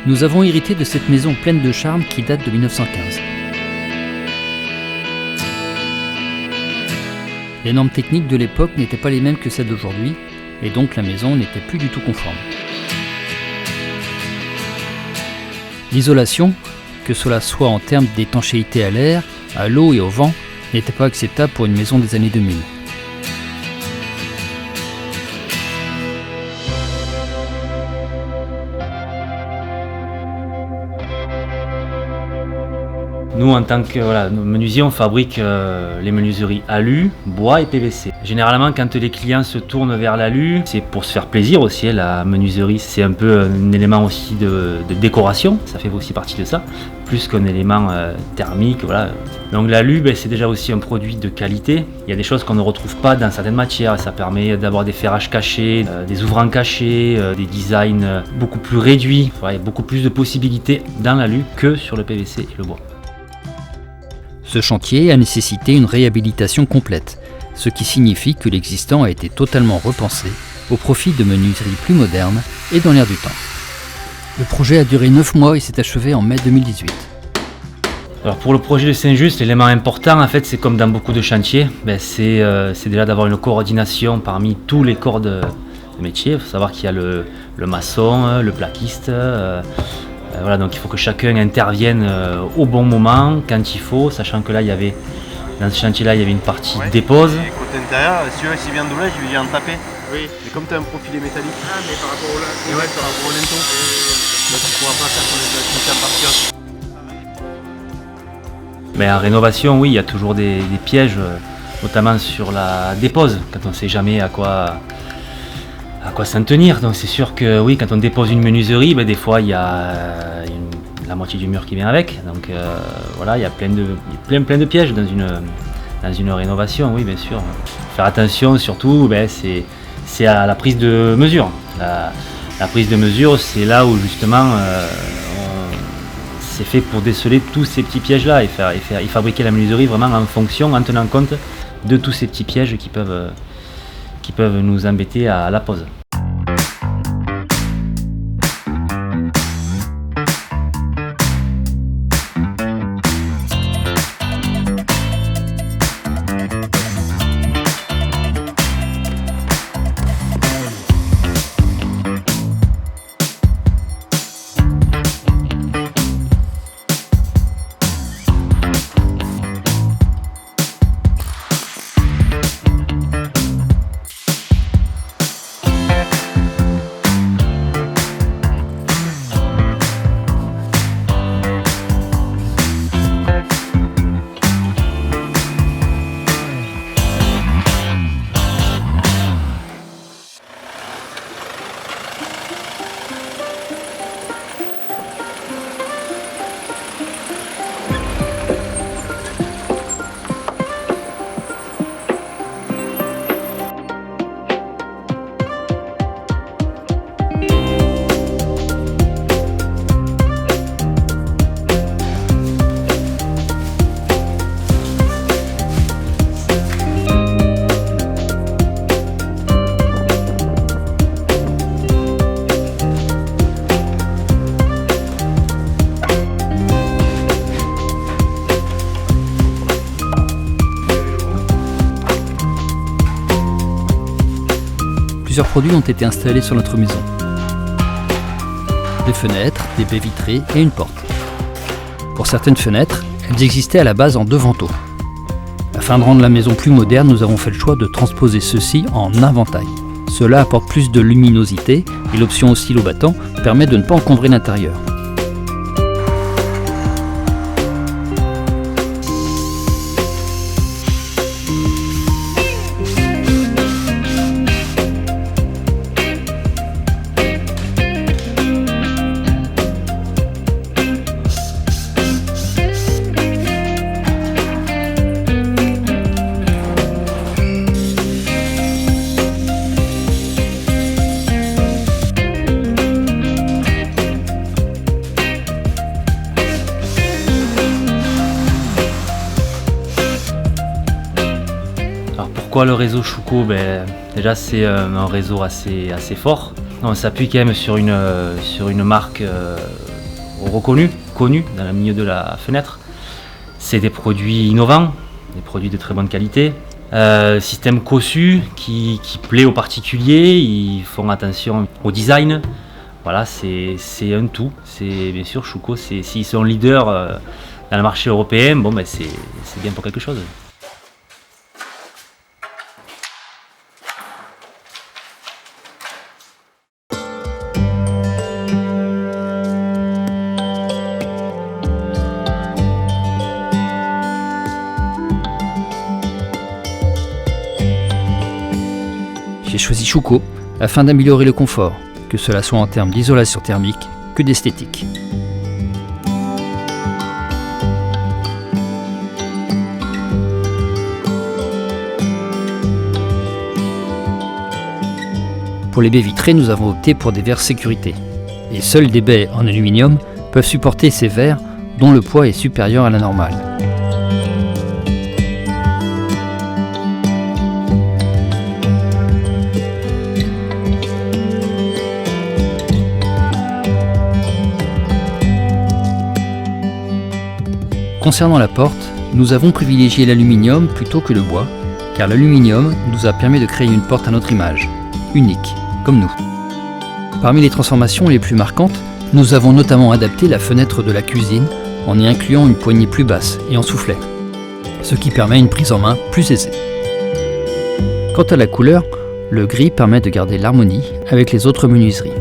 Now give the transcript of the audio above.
Nous avons hérité de cette maison pleine de charme qui date de 1915. Les normes techniques de l'époque n'étaient pas les mêmes que celles d'aujourd'hui, et donc la maison n'était plus du tout conforme. L'isolation, que cela soit en termes d'étanchéité à l'air, à l'eau et au vent, n'était pas acceptable pour une maison des années 2000. Nous, en tant que menuisier, on fabrique les menuiseries alu, bois et PVC. Généralement, quand les clients se tournent vers l'alu, c'est pour se faire plaisir aussi. La menuiserie, c'est un peu un élément aussi de décoration. Ça fait aussi partie de ça, plus qu'un élément thermique. Voilà. Donc l'alu, c'est déjà aussi un produit de qualité. Il y a des choses qu'on ne retrouve pas dans certaines matières. Ça permet d'avoir des ferrages cachés, des ouvrants cachés, des designs beaucoup plus réduits. Voilà, il y a beaucoup plus de possibilités dans l'alu que sur le PVC et le bois. Ce chantier a nécessité une réhabilitation complète, ce qui signifie que l'existant a été totalement repensé au profit de menuiseries plus modernes et dans l'air du temps. Le projet a duré 9 mois et s'est achevé en mai 2018. Alors pour le projet de Saint-Just, l'élément important, en fait, c'est comme dans beaucoup de chantiers, c'est déjà d'avoir une coordination parmi tous les corps de métier. Il faut savoir qu'il y a le maçon, le plaquiste. Voilà, donc il faut que chacun intervienne au bon moment, quand il faut, sachant que là, dans ce chantier-là, il y avait une partie dépose. Côté intérieur, s'il vient de doubler, je lui viens de taper. Oui. Mais comme tu as un profilé métallique. Ah, mais par rapport au linteau. Ouais, par rapport au linteau. Donc tu ne pourras pas faire ton installation par kiosque. Mais en rénovation, oui, il y a toujours des pièges, notamment sur la dépose, quand on ne sait jamais à quoi s'en tenir. Donc c'est sûr que oui, quand on dépose une menuiserie, des fois il y a la moitié du mur qui vient avec. Donc voilà, il y a plein de pièges dans une rénovation, oui bien sûr. Faire attention surtout, c'est à la prise de mesure. La prise de mesure, c'est là où justement c'est fait pour déceler tous ces petits pièges-là et fabriquer la menuiserie vraiment en fonction, en tenant compte de tous ces petits pièges qui peuvent nous embêter à la pose. Plusieurs produits ont été installés sur notre maison. Des fenêtres, des baies vitrées et une porte. Pour certaines fenêtres, elles existaient à la base en 2 vantaux. Afin de rendre la maison plus moderne, nous avons fait le choix de transposer ceux-ci en inventail. Cela apporte plus de luminosité et l'option oscillo battant permet de ne pas encombrer l'intérieur. Pourquoi le réseau Chouco? Déjà c'est un réseau assez fort. On s'appuie quand même sur une marque reconnus, connus dans le milieu de la fenêtre. C'est des produits innovants, des produits de très bonne qualité. Système cossu qui plaît aux particuliers, ils font attention au design. Voilà, c'est un tout. C'est bien sûr Schuco, s'ils sont leaders dans le marché européen, bon ben c'est bien pour quelque chose. J'ai choisi Schuco afin d'améliorer le confort, que cela soit en termes d'isolation thermique que d'esthétique. Pour les baies vitrées, nous avons opté pour des verres sécurité. Et seules des baies en aluminium peuvent supporter ces verres dont le poids est supérieur à la normale. Concernant la porte, nous avons privilégié l'aluminium plutôt que le bois, car l'aluminium nous a permis de créer une porte à notre image, unique, comme nous. Parmi les transformations les plus marquantes, nous avons notamment adapté la fenêtre de la cuisine en y incluant une poignée plus basse et en soufflet, ce qui permet une prise en main plus aisée. Quant à la couleur, le gris permet de garder l'harmonie avec les autres menuiseries.